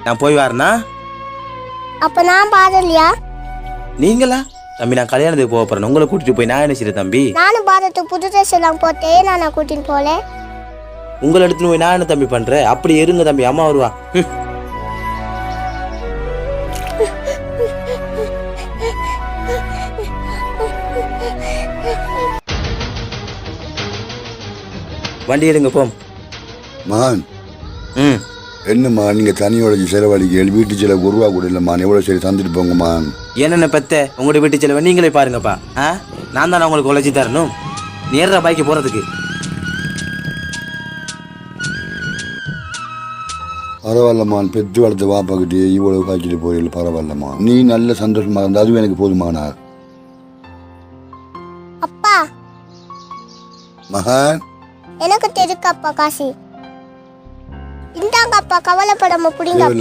நான் போய் வரேனா? அப்ப நான் பாதலியா? நீங்களா? தம்பி நான் கல்யாணத்துக்கு போக போறேன். உங்களை கூட்டிட்டு போய் நான் என்ன செய்யறேன் தம்பி? நானும் பாதத்துக்கு புது ட்ரெஸ் எல்லாம் போட்டேன். நான் கூட்டின்னு போல. உங்களை எடுத்துன்னு போய் நான் என்ன தம்பி பண்றேன்? அப்படி இருங்க தம்பி, அம்மா வருவா. வண்டி எடுங்க போம். மான் ம் என்னம்மா நீங்கள் தனியோட செலவழிக்க வீட்டு செலவு ஒரு ரூபா கூட இல்லைம்மா. எவ்வளோ சரி தந்துட்டு போங்கம்மா. என்னென்ன பத்த உங்களுடைய வீட்டு செலவை நீங்களே பாருங்கப்பா. நான் தானே உங்களுக்கு உழைச்சி தரணும். நேர்ற பாய்க்கு போறதுக்கு. பரவாயில்லம்மா, பெற்று வளர்த்து வாப்பாக்கிட்டே இவ்வளவு காய்ச்சிட்டு போயிடல. பரவாயில்லம்மா, நீ நல்ல சந்தோஷமாக இருந்தா அதுவும் எனக்கு போதுமானா. அப்பா மகன் எனக்கு தெரியுக்கப்பா காசு. இந்தாங்க அப்பா, கவலைப்படாம புடிங்க அப்பா.